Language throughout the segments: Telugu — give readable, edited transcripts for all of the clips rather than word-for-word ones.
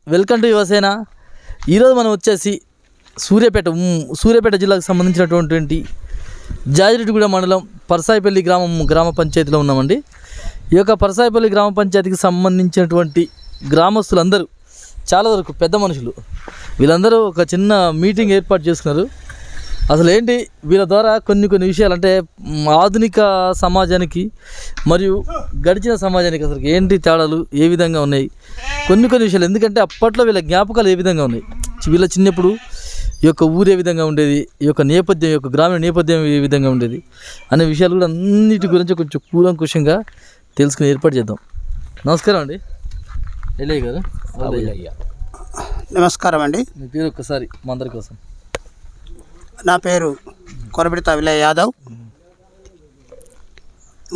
Welcome to Yuvasena. ఈరోజు మనం వచ్చేసి సూర్యాపేట జిల్లాకు సంబంధించినటువంటి జాజిరెడ్డిగూడ మండలం పరసాయిపల్లి గ్రామ పంచాయతీలో ఉన్నామండి. ఈ యొక్క పరసాయిపల్లి గ్రామ పంచాయతీకి సంబంధించినటువంటి గ్రామస్తులందరూ చాలా వరకు పెద్ద మనుషులు వీళ్ళందరూ ఒక చిన్న మీటింగ్ ఏర్పాటు చేసుకున్నారు. అసలు ఏంటి వీళ్ళ ద్వారా కొన్ని విషయాలు అంటే ఆధునిక సమాజానికి మరియు గడిచిన సమాజానికి అసలు ఏంటి తేడాలు ఏ విధంగా ఉన్నాయి కొన్ని విషయాలు, ఎందుకంటే అప్పట్లో వీళ్ళ జ్ఞాపకాలు ఏ విధంగా ఉన్నాయి, వీళ్ళ చిన్నప్పుడు ఈ యొక్క ఊరు ఏ విధంగా ఉండేది, ఈ యొక్క నేపథ్యం, ఈ యొక్క గ్రామీణ నేపథ్యం ఏ విధంగా ఉండేది అనే విషయాలు కూడా అన్నిటి గురించి కొంచెం కూలంకుషంగా తెలుసుకుని ఏర్పాటు చేద్దాం. నమస్కారం అండి ఎల్లయ్య గారు. నమస్కారం అండి. మీ పేరు ఒక్కసారి మా అందరి కోసం. నా పేరు కొరబిడిత విలయ్ యాదవ్,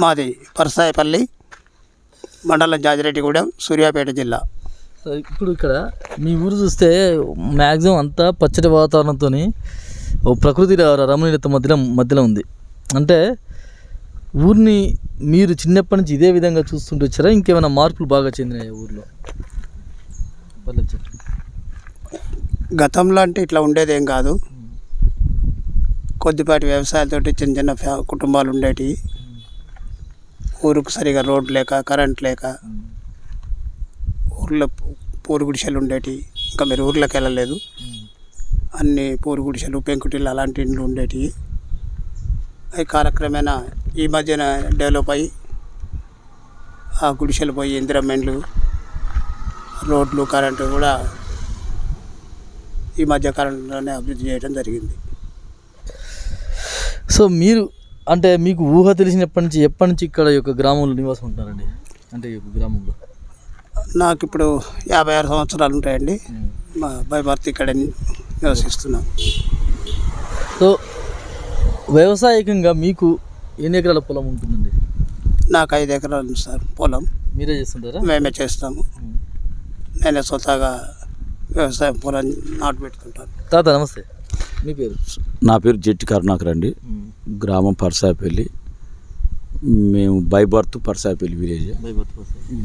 మాది పరసాయిపల్లి మండలం జాజిరెడ్డిగూడెం, సూర్యాపేట జిల్లా. ఇప్పుడు ఇక్కడ మీ ఊరు చూస్తే మ్యాక్సిమం అంతా పచ్చటి వాతావరణంతో ప్రకృతి రమణీయత మధ్యలో ఉంది. అంటే ఊరిని మీరు చిన్నప్పటి నుంచి ఇదే విధంగా చూస్తుంటూ వచ్చారా, ఇంకేమైనా మార్పులు బాగా చెందినాయి ఊర్లో? గతంలో అంటే ఇట్లా ఉండేదేం కాదు. కొద్దిపాటి వ్యవసాయాలతో చిన్న కుటుంబాలు ఉండేవి. ఊరుకు సరిగా రోడ్ లేక, కరెంట్ లేక, ఊర్లో పూరు గుడిసెలు ఉండేవి. ఇంకా మీరు ఊర్లోకి వెళ్ళలేదు, అన్ని పూరు గుడిసెలు, పెంకుటిల్లు అలాంటి ఇండ్లు ఉండేవి. అవి కాలక్రమేణా ఈ మధ్యన డెవలప్ అయ్యి ఆ గుడిసెలు పోయి ఇందిరమెండ్లు, రోడ్లు, కరెంటు కూడా ఈ మధ్య కాలంలోనే అభివృద్ధి చేయడం జరిగింది. సో మీరు అంటే మీకు ఊహ తెలిసినప్పటి నుంచి ఎప్పటి నుంచి ఇక్కడ యొక్క గ్రామంలో నివాసం ఉంటున్నారండి? అంటే ఈ గ్రామంలో నాకు ఇప్పుడు 56 సంవత్సరాలు ఉంటాయండి. మా బై బర్త్ ఇక్కడ నివసిస్తున్నాం. సో వ్యవసాయకంగా మీకు ఎన్ని ఎకరాల పొలం ఉంటుందండి? నాకు 5 ఎకరాలు ఉంది సార్ పొలం. మీరే చేస్తుంటారా? మేమే చేస్తాము. నేనే స్వతహాగా వ్యవసాయం పొలం నాటు పెట్టుకుంటాను. తాత నమస్తే, మీ పేరు? నా పేరు జెట్టి కరుణాకర్ అండి. గ్రామం పరసాయిపల్లి. మేము by birth Parasaipalli village.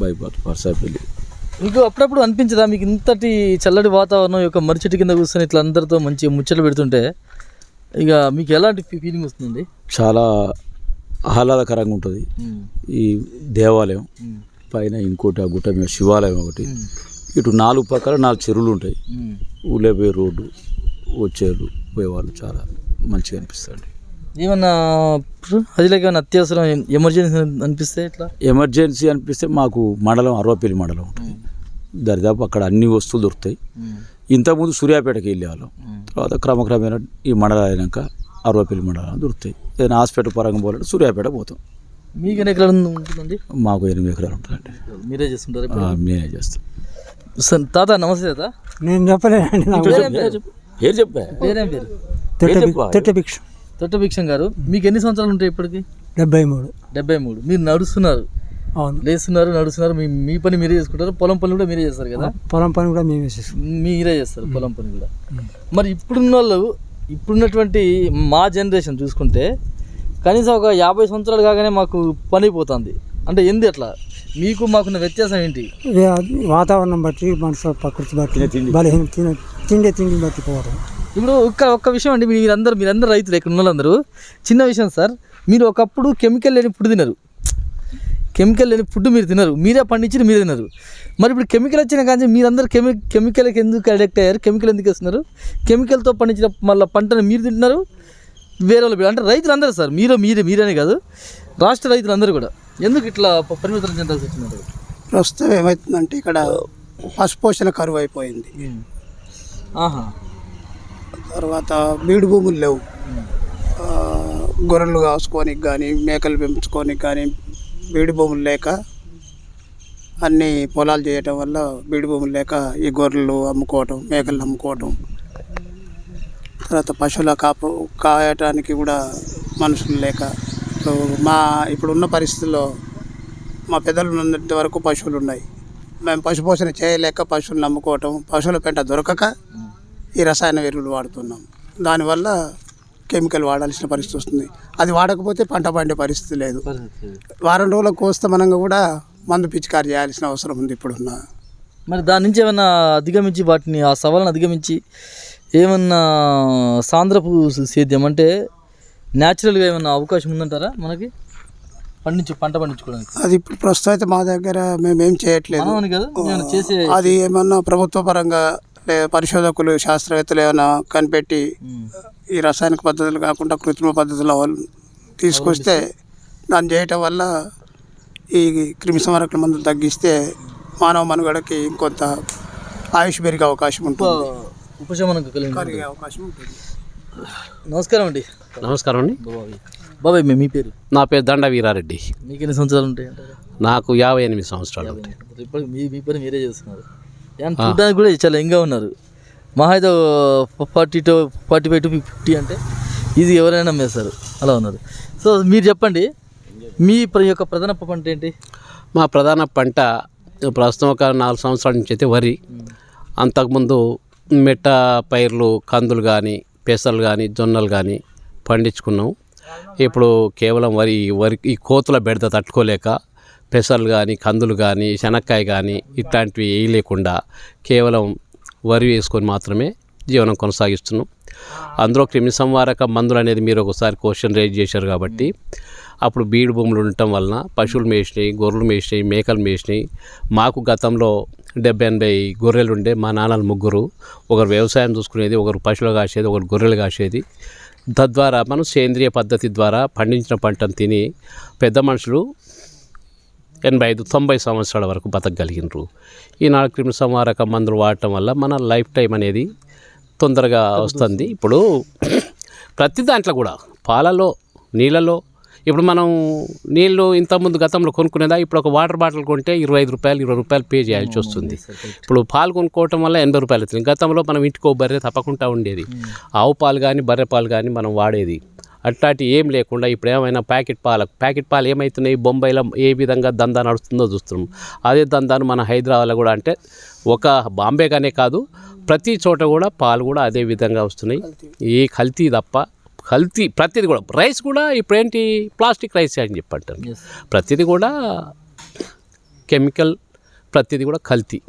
By birth Parasaipalli. మీకు అప్పుడప్పుడు అనిపించదా మీకు ఇంతటి చల్లటి వాతావరణం యొక్క మరిచెట్టు కింద కూర్చొని ఇట్లా అందరితో మంచి ముచ్చట్లు పెడుతుంటే ఇక మీకు ఎలాంటి ఫీలింగ్ వస్తుందండి? చాలా ఆహ్లాదకరంగా ఉంటుంది. ఈ దేవాలయం పైన ఇంకోటి, ఆ గుట్ట మీద శివాలయం ఒకటి, ఇటు 4 పక్కల 4 చెరువులు ఉంటాయి. ఊళ్ళో పోయే రోడ్డు, వచ్చేరు పోయేవాళ్ళు చాలా మంచిగా అనిపిస్తుంది. ఏమన్నా అదిలోకి ఏమైనా అత్యవసరం ఎమర్జెన్సీ అనిపిస్తే ఇట్లా ఎమర్జెన్సీ అనిపిస్తే మాకు మండలం అరవపల్లి మండలం ఉంటుంది. దరిదాపు అక్కడ అన్ని వస్తువులు దొరుకుతాయి. ఇంతకుముందు సూర్యాపేటకి వెళ్ళేవాళ్ళం. తర్వాత క్రమక్రమేణా ఈ మండలం అయినాక అరవపల్లి మండలం దొరుకుతాయి. ఏదైనా హాస్పిటల్ పరంగా పోవాలంటే సూర్యాపేట పోతాం. మీకు ఎన్ని ఎకరాలు ఉంటుందండి? మాకు 8 ఎకరాలు ఉంటుందండి. మీరే చేస్తుంటారు? నేనే చేస్తాను. సార్ తాత నమస్తే. తాత నేను చెప్పలేనండి. పేరు చెప్పా. పేరేం పేరు? తొట్టభిక్షం గారు. మీకు ఎన్ని సంవత్సరాలు ఉంటాయి ఇప్పటికి? 73. మీరు నడుస్తున్నారు, లేస్తున్నారు, నడుస్తున్నారు. మీ పని మీరే చేసుకుంటారు, పొలం పని కూడా మీరే చేస్తారు కదా? పొలం పని కూడా మేమే చేస్తాం. మీరే చేస్తారు పొలం పని కూడా. మరి ఇప్పుడున్న వాళ్ళు, ఇప్పుడున్నటువంటి మా జనరేషన్ చూసుకుంటే కనీసం ఒక 50 సంవత్సరాలు కాగానే మాకు పని అయిపోతుంది. అంటే ఎందు అట్లా? మీకు మాకున్న వ్యత్యాసం ఏంటి? వాతావరణం బట్టి, మనసు ప్రకృతి బట్టి, తిండి బట్టి పోవడం. ఇప్పుడు ఒక్క విషయం అండి, మీరందరూ రైతులు, ఇక్కడ ఉన్న వాళ్ళందరూ. చిన్న విషయం సార్, మీరు ఒకప్పుడు కెమికల్ లేని ఫుడ్ తినరు, కెమికల్ లేని ఫుడ్ మీరు తినరు, మీరే పండించి మీరే తినరు. మరి ఇప్పుడు కెమికల్ వచ్చిన కానీ మీరందరూ కెమికల్కి ఎందుకు అడిక్ట్ అయ్యారు? కెమికల్ ఎందుకు వేస్తున్నారు? కెమికల్తో పండించిన మళ్ళీ పంటను మీరు తింటున్నారు, వేరే వాళ్ళు. అంటే రైతులందరూ సార్, మీరనే కాదు, రాష్ట్ర రైతులందరూ కూడా ఎందుకు ఇట్లా పరిమితం చెందాల్సి వచ్చినారు? ప్రస్తుతం ఏమవుతుందంటే ఇక్కడ పశుపోషణ కరువు అయిపోయింది. తర్వాత బీడు భూములు లేవు. గొర్రెలు కాసుకోనికి కానీ, మేకలు పెంచుకోనికి కానీ బీడు భూములు లేక, అన్ని పొలాలు చేయటం వల్ల బీడు భూములు లేక ఈ గొర్రెలు అమ్ముకోవటం, మేకలు అమ్ముకోవటం. తర్వాత పశువుల కాయటానికి కూడా మనుషులు లేక, ఇప్పుడున్న పరిస్థితుల్లో మా పెద్దలు ఉన్నంత వరకు పశువులు ఉన్నాయి. మేము పశుపోషణ చేయలేక పశువులను అమ్ముకోవటం, పశువుల పెంట దొరకక ఈ రసాయన ఎరువులు వాడుతున్నాం. దానివల్ల కెమికల్ వాడాల్సిన పరిస్థితి వస్తుంది. అది వాడకపోతే పంట పండే పరిస్థితి లేదు. వారం రోజులకు కోస్తమనంగా కూడా మందు పిచికారి చేయాల్సిన అవసరం ఉంది ఇప్పుడున్న మరి దాని నుంచి ఏమన్నా అధిగమించి వాటిని ఆ సవాళ్ళను అధిగమించి ఏమన్నా సాంద్రపు సేద్యం అంటే న్యాచురల్గా ఏమన్నా అవకాశం ఉందంటారా మనకి పంట పండించుకోవడానికి? అది ఇప్పుడు ప్రస్తుతం అయితే మా దగ్గర మేమేం చేయట్లేదు. మనం అని కదా ఏమైనా చేసే అది ఏమన్నా ప్రభుత్వ పరంగా పరిశోధకులు శాస్త్రవేత్తలు ఏమైనా కనిపెట్టి ఈ రసాయనిక పద్ధతులు కాకుండా కృత్రిమ పద్ధతుల తీసుకొస్తే దాన్ని చేయటం వల్ల ఈ క్రిమి సంహారక మందులు తగ్గిస్తే మానవ మనుగడకి ఇంకొంత ఆయుష్ పెరిగే అవకాశం ఉంటుంది, ఉపశమనం కలిగే అవకాశం ఉంటుంది. నమస్కారం అండి. నమస్కారం అండి. బాబాయ్ మీ పేరు? నా పేరు దండ వీరారెడ్డి. మీకు ఎన్ని సంవత్సరాలు ఉంటాయి? నాకు 58 సంవత్సరాలు ఉంటాయి. ఇప్పుడు మీ పని మీరే చేస్తున్నారు. చూడడానికి కూడా చాలా యంగ్గా ఉన్నారు. మహా అయితే 45 to 50 అంటే ఇది ఎవరైనా నమ్మేస్తారు, అలా ఉన్నారు. సో మీరు చెప్పండి, మీ యొక్క ప్రధాన పంట ఏంటి? మా ప్రధాన పంట ప్రస్తుతం ఒక 4 సంవత్సరాల నుంచి అయితే వరి. అంతకుముందు మెట్ట పైర్లు, కందులు కానీ, పెసలు కానీ, జొన్నలు కానీ పండించుకున్నాం. ఇప్పుడు కేవలం వరి ఈ కోతుల బెడద తట్టుకోలేక పెసలు కానీ, కందులు కానీ, శనక్కాయ కానీ ఇట్లాంటివి వేయలేకుండా కేవలం వరి వేసుకొని మాత్రమే జీవనం కొనసాగిస్తున్నాం. అందులో క్రిమి సంహారక మందులు అనేది మీరు ఒకసారి క్వశ్చన్ రేజ్ చేశారు కాబట్టి, అప్పుడు బీడు భూములు ఉండటం వలన పశువులు మేసినాయి, గొర్రెలు మేసినాయి, మేకలు మేసినాయి. మాకు గతంలో 70-80 గొర్రెలు ఉండే. మా నాన్నలు ముగ్గురు, ఒకరు వ్యవసాయం చూసుకునేది, ఒకరు పశువులు కాసేది, ఒకరు గొర్రెలు కాసేది. తద్వారా మనం సేంద్రియ పద్ధతి ద్వారా పండించిన పంటను తిని పెద్ద మనుషులు 85-90 సంవత్సరాల వరకు బతకగలిగినారు. ఈనాడు క్రిమి సంహారక మందులు వాడటం వల్ల మన లైఫ్ టైం అనేది తొందరగా వస్తుంది. ఇప్పుడు ప్రతి దాంట్లో కూడా పాలలో, నీళ్ళలో, ఇప్పుడు మనం నీళ్ళు ఇంతకుముందు గతంలో కొనుక్కునేదా, ఇప్పుడు ఒక వాటర్ బాటిల్ కొంటే 25 రూపాయలు పే చేయాల్సి వస్తుంది. ఇప్పుడు పాలు కొనుక్కోవటం వల్ల 80 రూపాయలు అవుతుంది. గతంలో మనం ఇంటికో బర్రె తప్పకుండా ఉండేది, ఆవు పాలు కానీ బర్రె పాలు కానీ మనం వాడేది. అట్లాంటి ఏం లేకుండా ఇప్పుడు ఏమైనా ప్యాకెట్ పాలు ఏమవుతున్నాయి, బొంబాయిలో ఏ విధంగా దందా నడుస్తుందో చూస్తున్నాం. అదే దందాను మన హైదరాబాద్లో కూడా, అంటే ఒక బాంబేగానే కాదు ప్రతి చోట కూడా పాలు కూడా అదే విధంగా వస్తున్నాయి. ఏ కల్తీ తప్ప కల్తీ ప్రతిది కూడా. రైస్ కూడా ఇప్పుడేంటి ప్లాస్టిక్ రైస్ అని చెప్పంటారు. ప్రతిది కూడా కెమికల్, ప్రతిది కూడా కల్తీ.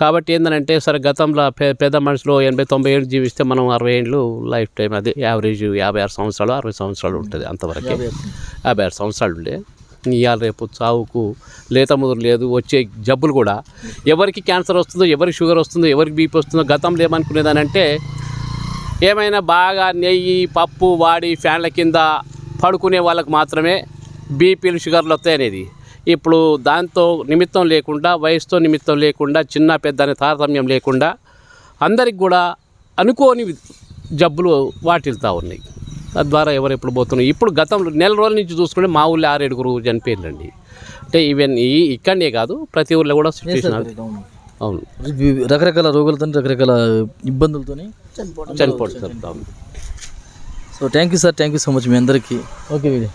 కాబట్టి ఏంటంటే సరే గతంలో పెద్ద మనుషులు 80-90 ఏళ్ళు జీవిస్తే మనం 60 ఏళ్ళు లైఫ్ టైం, అదే యావరేజ్ 56 సంవత్సరాలు 60 సంవత్సరాలు ఉంటుంది. అంతవరకే 56 సంవత్సరాలు ఉండే. ఇవాళ రేపు చావుకు లేత ముదురు లేదు. వచ్చే జబ్బులు కూడా ఎవరికి క్యాన్సర్ వస్తుందో, ఎవరికి షుగర్ వస్తుందో, ఎవరికి బీపీ వస్తుందో, గతంలో ఏమనుకునేదానంటే ఏమైనా బాగా నెయ్యి పప్పు వాడి ఫ్యాన్ల కింద పడుకునే వాళ్ళకి మాత్రమే బీపీలు, షుగర్లు వస్తాయనేది. ఇప్పుడు దాంతో నిమిత్తం లేకుండా, వయసుతో నిమిత్తం లేకుండా, చిన్న పెద్ద అనే తారతమ్యం లేకుండా అందరికి కూడా అనుకోని జబ్బులు వాటిల్తూ ఉన్నాయి. తద్వారా ఎవరెప్పుడు పోతున్నాయి. ఇప్పుడు గతంలో నెల రోజుల నుంచి చూసుకుంటే మా ఊళ్ళో 6-7 చనిపోయిందండి. అంటే ఈవెన్ ఇక్కడనే కాదు ప్రతి ఊళ్ళో కూడా సిచ్యువేషన్. అవును, రకరకాల రోగాలతో, రకరకాల ఇబ్బందులతో చనిపోతారు. So thank you sir, thank you so much మీ అందరికీ. Okay video.